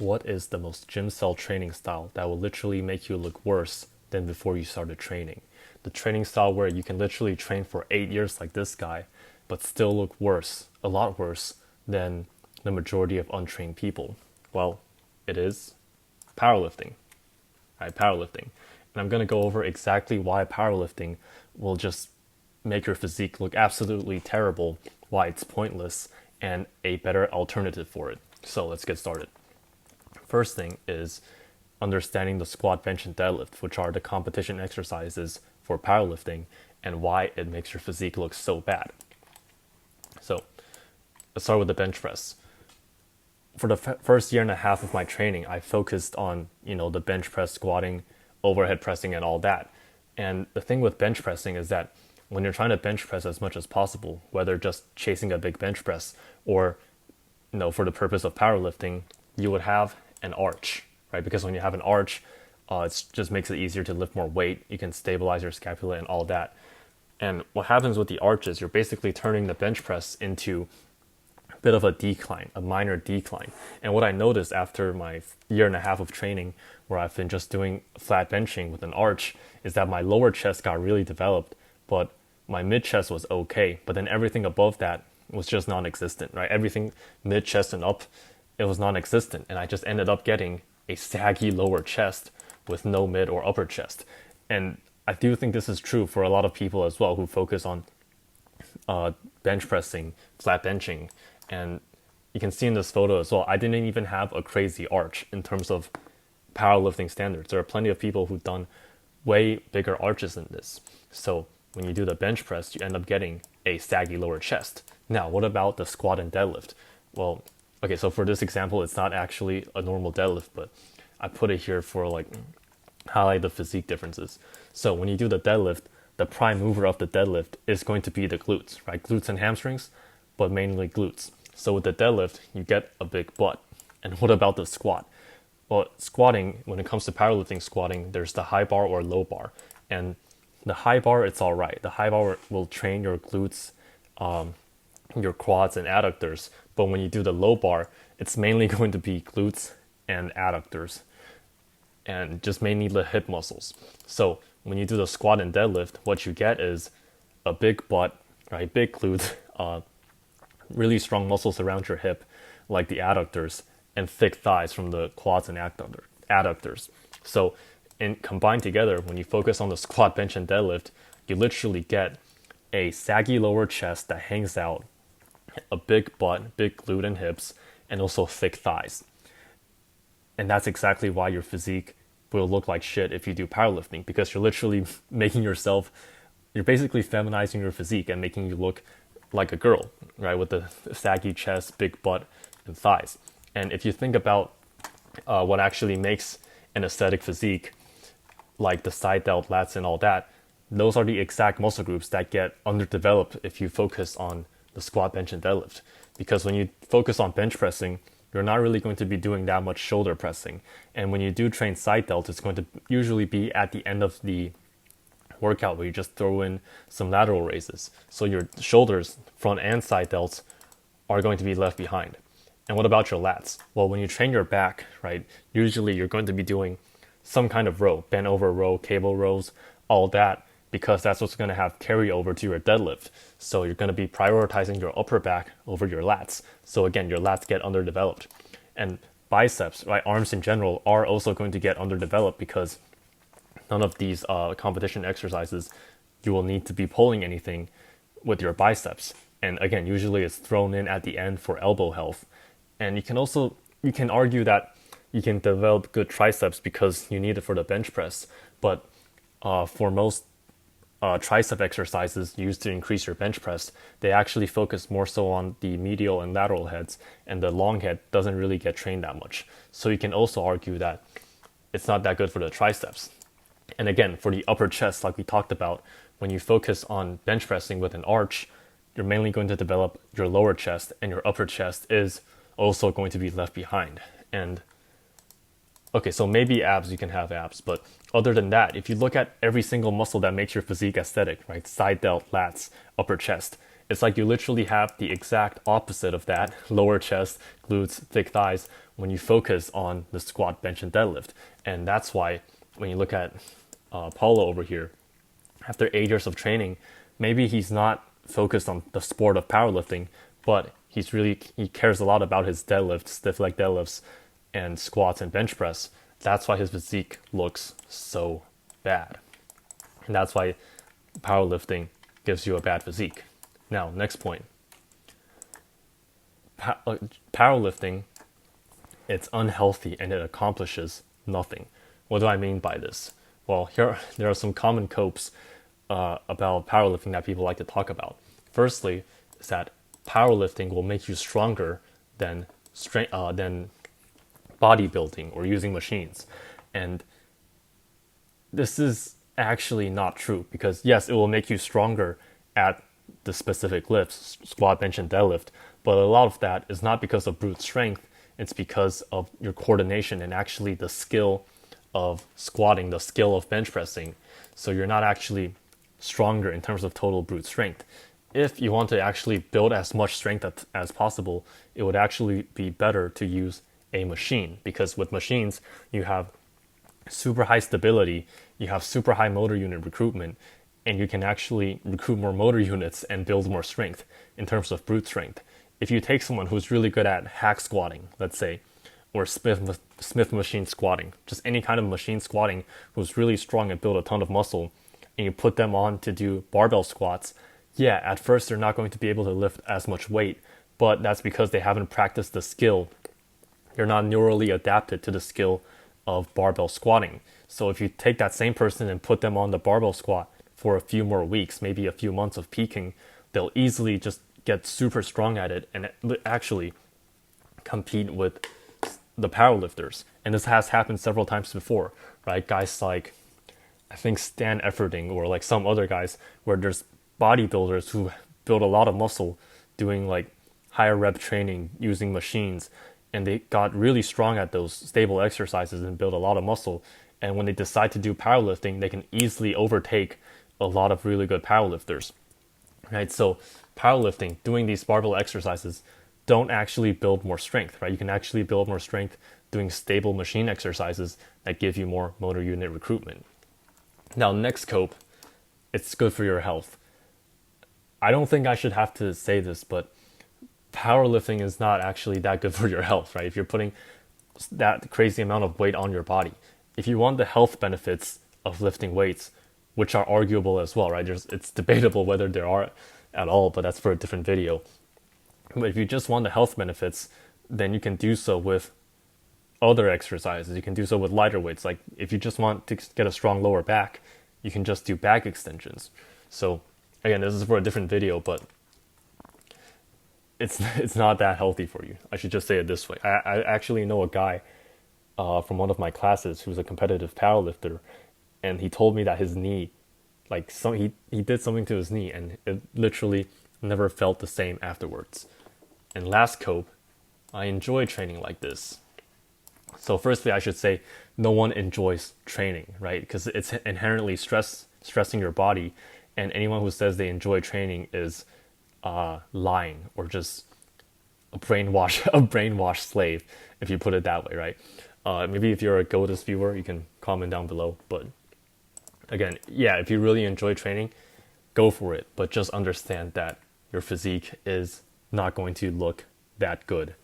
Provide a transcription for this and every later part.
What is the most Gymcel training style that will literally make you look worse than before you started training? The training style where you can literally train for 8 years like this guy, but still look worse, a lot worse than the majority of untrained people. Well, it is powerlifting, right? Powerlifting. And I'm going to go over exactly why powerlifting will just make your physique look absolutely terrible, why it's pointless, and a better alternative for it. So let's get started. First thing is understanding the squat, bench, and deadlift, which are the competition exercises for powerlifting, and why it makes your physique look so bad. So let's start with the bench press. For the first year and a half of my training, I focused on, the bench press, squatting, overhead pressing, and all that. And the thing with bench pressing is that when you're trying to bench press as much as possible, whether just chasing a big bench press or, for the purpose of powerlifting, you would have an arch, right? Because when you have an arch, it just makes it easier to lift more weight. You can stabilize your scapula and all that. And what happens with the arch is you're basically turning the bench press into a bit of a decline, a minor decline. And what I noticed after my year and a half of training, where I've been just doing flat benching with an arch, is that my lower chest got really developed, but my mid chest was okay. But then everything above that was just non-existent, right? Everything mid chest and up, it was non-existent. And I just ended up getting a saggy lower chest with no mid or upper chest. And I do think this is true for a lot of people as well who focus on bench pressing, flat benching. And you can see in this photo as well, I didn't even have a crazy arch in terms of powerlifting standards. There are plenty of people who've done way bigger arches than this. So when you do the bench press, you end up getting a saggy lower chest. Now, what about the squat and deadlift? Well, okay, so for this example, it's not actually a normal deadlift, but I put it here for highlight the physique differences. So when you do the deadlift, the prime mover of the deadlift is going to be the glutes, right? Glutes and hamstrings, but mainly glutes. So with the deadlift, you get a big butt. And what about the squat? Well, squatting, when it comes to powerlifting squatting, there's the high bar or low bar. And the high bar, it's all right. The high bar will train your glutes, your quads and adductors. But when you do the low bar, it's mainly going to be glutes and adductors and just mainly the hip muscles. So when you do the squat and deadlift, what you get is a big butt, right? Big glutes, really strong muscles around your hip, like the adductors, and thick thighs from the quads and adductors. So combined together, when you focus on the squat, bench, and deadlift, you literally get a saggy lower chest that hangs out, a big butt, big glute and hips, and also thick thighs. And that's exactly why your physique will look like shit if you do powerlifting, because you're literally you're basically feminizing your physique and making you look like a girl, right? With the saggy chest, big butt, and thighs. And if you think about what actually makes an aesthetic physique, like the side delt, lats, and all that, those are the exact muscle groups that get underdeveloped if you focus on the squat, bench, and deadlift. Because when you focus on bench pressing, you're not really going to be doing that much shoulder pressing. And when you do train side delt, it's going to usually be at the end of the workout where you just throw in some lateral raises. So your shoulders, front and side delts, are going to be left behind. And what about your lats? Well, when you train your back, right, usually you're going to be doing some kind of row, bent over row, cable rows, all that, because that's what's going to have carryover to your deadlift. So you're going to be prioritizing your upper back over your lats. So again, your lats get underdeveloped. And biceps, right, arms in general, are also going to get underdeveloped because none of these competition exercises, you will need to be pulling anything with your biceps. And again, usually it's thrown in at the end for elbow health. And you can argue that you can develop good triceps because you need it for the bench press. But for most tricep exercises used to increase your bench press, they actually focus more so on the medial and lateral heads, and the long head doesn't really get trained that much. So you can also argue that it's not that good for the triceps. And again, for the upper chest, like we talked about, when you focus on bench pressing with an arch, you're mainly going to develop your lower chest, and your upper chest is also going to be left behind. And okay, so maybe abs, you can have abs, but other than that, if you look at every single muscle that makes your physique aesthetic, right? Side delt, lats, upper chest, It's like you literally have the exact opposite of that: lower chest, glutes, thick thighs, when you focus on the squat, bench, and deadlift. And that's why when you look at Paulo over here, after 8 years of training, maybe he's not focused on the sport of powerlifting, but he cares a lot about his deadlifts, stiff leg deadlifts, and squats and bench press. That's why his physique looks so bad. And that's why powerlifting gives you a bad physique. Now, next point. Powerlifting, it's unhealthy and it accomplishes nothing. What do I mean by this? Well, there are some common copes about powerlifting that people like to talk about. Firstly, is that powerlifting will make you stronger than bodybuilding or using machines. And this is actually not true, because yes, it will make you stronger at the specific lifts, squat, bench, and deadlift, but a lot of that is not because of brute strength. It's because of your coordination and actually the skill of squatting, the skill of bench pressing. So you're not actually stronger in terms of total brute strength. If you want to actually build as much strength as possible, it would actually be better to use a machine, because with machines, you have super high stability, you have super high motor unit recruitment, and you can actually recruit more motor units and build more strength in terms of brute strength. If you take someone who's really good at hack squatting, let's say, or Smith machine squatting, just any kind of machine squatting, who's really strong and build a ton of muscle, and you put them on to do barbell squats, yeah, at first they're not going to be able to lift as much weight, but that's because they haven't practiced the skill. They're not neurally adapted to the skill of barbell squatting. So if you take that same person and put them on the barbell squat for a few more weeks, maybe a few months of peaking, they'll easily just get super strong at it and actually compete with the powerlifters. And this has happened several times before, right? Guys like, I think Stan Efferding, or like some other guys, where there's bodybuilders who build a lot of muscle doing like higher rep training using machines, and they got really strong at those stable exercises and build a lot of muscle. And when they decide to do powerlifting, they can easily overtake a lot of really good powerlifters, right? So powerlifting, doing these barbell exercises, don't actually build more strength, right? You can actually build more strength doing stable machine exercises that give you more motor unit recruitment. Now, next cope, it's good for your health. I don't think I should have to say this, but powerlifting is not actually that good for your health, right? If you're putting that crazy amount of weight on your body, if you want the health benefits of lifting weights, which are arguable as well, right? It's debatable whether there are at all, but that's for a different video. But if you just want the health benefits, then you can do so with other exercises. You can do so with lighter weights. Like if you just want to get a strong lower back, you can just do back extensions. So again, this is for a different video, but it's not that healthy for you. I should just say it this way. I actually know a guy from one of my classes who's a competitive powerlifter, and he told me that his knee, he did something to his knee, and it literally never felt the same afterwards. And last cope, I enjoy training like this. So firstly, I should say no one enjoys training, right? Because it's inherently stressing your body, and anyone who says they enjoy training is lying, or just a brainwashed slave, if you put it that way, right? Maybe if you're a Goldust viewer, you can comment down below. But again, yeah, if you really enjoy training, go for it. But just understand that your physique is not going to look that good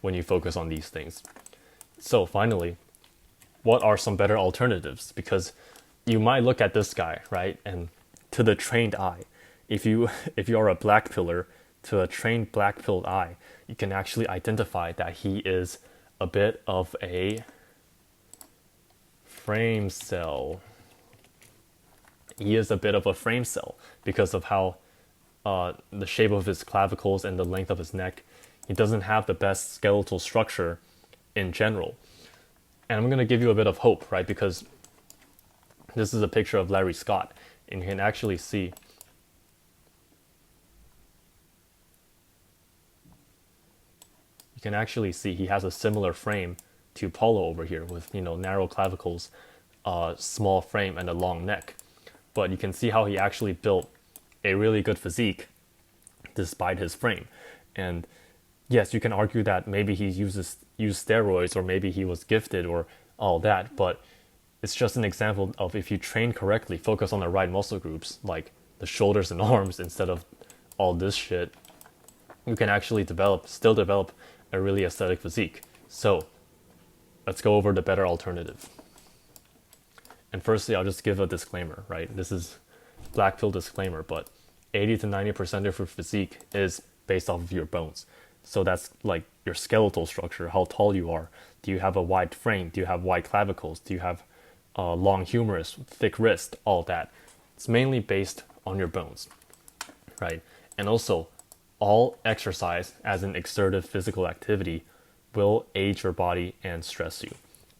when you focus on these things. So finally, what are some better alternatives? Because you might look at this guy, right? And to the trained eye, if you are a black pillar, to a trained black pilled eye, you can actually identify that he is a bit of a frame cell. He is a bit of a frame cell because of how the shape of his clavicles and the length of his neck. He doesn't have the best skeletal structure in general. And I'm going to give you a bit of hope, right? Because this is a picture of Larry Scott, and you can actually see he has a similar frame to Paulo over here with, narrow clavicles, small frame, and a long neck. But you can see how he actually built a really good physique despite his frame. And yes, you can argue that maybe he used steroids, or maybe he was gifted, or all that, but it's just an example of, if you train correctly, focus on the right muscle groups, like the shoulders and arms instead of all this shit, you can actually still develop a really aesthetic physique. So let's go over the better alternative. And firstly, I'll just give a disclaimer, right? This is black pill disclaimer, but 80 to 90% of your physique is based off of your bones. So that's like your skeletal structure, how tall you are. Do you have a wide frame? Do you have wide clavicles? Do you have long humerus, thick wrist, all that? It's mainly based on your bones, right? And also, all exercise as an exertive physical activity will age your body and stress you.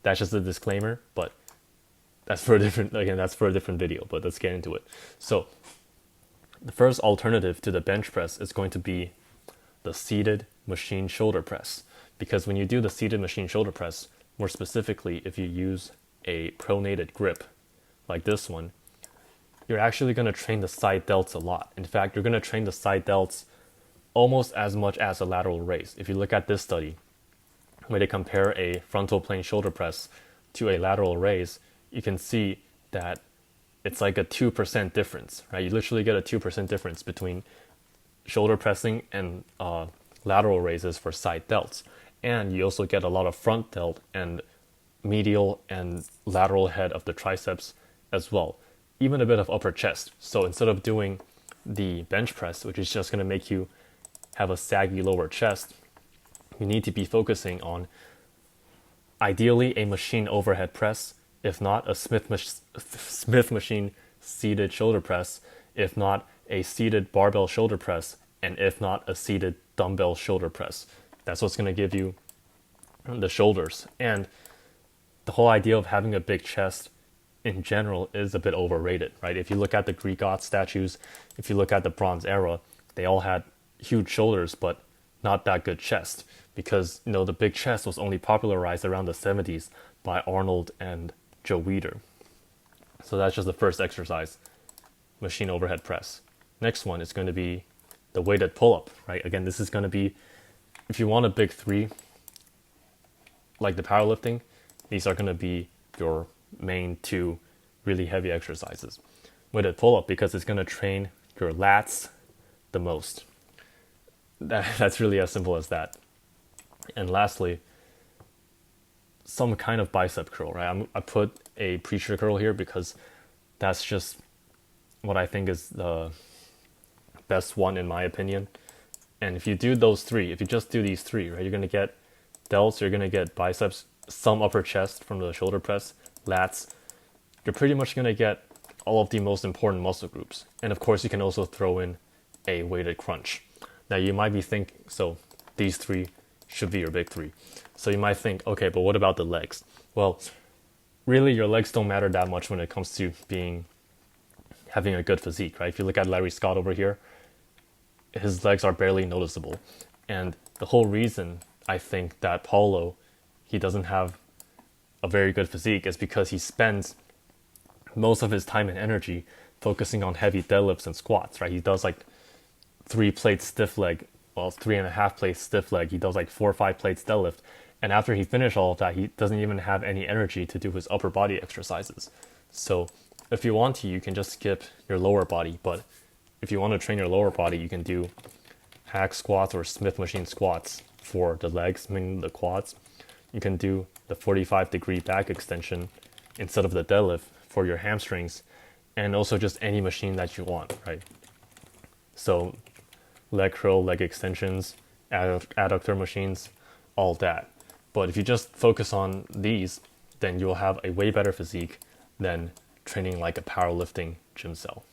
That's just a disclaimer, but that's for a different video, but let's get into it. So the first alternative to the bench press is going to be the seated machine shoulder press. Because when you do the seated machine shoulder press, more specifically, if you use a pronated grip like this one, you're actually going to train the side delts a lot. In fact, you're going to train the side delts almost as much as a lateral raise. If you look at this study, where they compare a frontal plane shoulder press to a lateral raise, you can see that it's like a 2% difference, right? You literally get a 2% difference between shoulder pressing and lateral raises for side delts. And you also get a lot of front delt and medial and lateral head of the triceps as well. Even a bit of upper chest. So instead of doing the bench press, which is just going to make you have a saggy lower chest, you need to be focusing on ideally a machine overhead press, if not a Smith machine seated shoulder press, if not a seated barbell shoulder press, and if not a seated dumbbell shoulder press. That's what's going to give you the shoulders. And the whole idea of having a big chest in general is a bit overrated, right? If you look at the Greek god statues, if you look at the Bronze Era, they all had huge shoulders, but not that good chest, because the big chest was only popularized around the 70s by Arnold and Joe Weider. So that's just the first exercise, machine overhead press. Next one is going to be the weighted pull-up, right? Again, this is going to be, if you want a big three, like the powerlifting, these are going to be your main two really heavy exercises. Weighted pull-up, because it's going to train your lats the most. That's really as simple as that. And lastly, some kind of bicep curl, right? I put a preacher curl here because that's just what I think is the best one in my opinion. And if you do those three, if you just do these three, right, you're going to get delts, you're going to get biceps, some upper chest from the shoulder press, lats. You're pretty much going to get all of the most important muscle groups. And of course, you can also throw in a weighted crunch. Now you might be thinking, so these three should be your big three. So you might think, okay, but what about the legs? Well, really your legs don't matter that much when it comes to having a good physique, right? If you look at Larry Scott over here, his legs are barely noticeable. And the whole reason I think that Paulo, he doesn't have a very good physique is because he spends most of his time and energy focusing on heavy deadlifts and squats, right? He does like 3 plates stiff leg, well, 3.5 plates stiff leg. He does like 4 or 5 plates deadlift. And after he finishes all of that, he doesn't even have any energy to do his upper body exercises. So if you want to, you can just skip your lower body. But if you want to train your lower body, you can do hack squats or Smith machine squats for the legs, meaning the quads. You can do the 45-degree back extension instead of the deadlift for your hamstrings, and also just any machine that you want, right? So leg curl, leg extensions, adductor machines, all that. But if you just focus on these, then you'll have a way better physique than training like a powerlifting gym cell.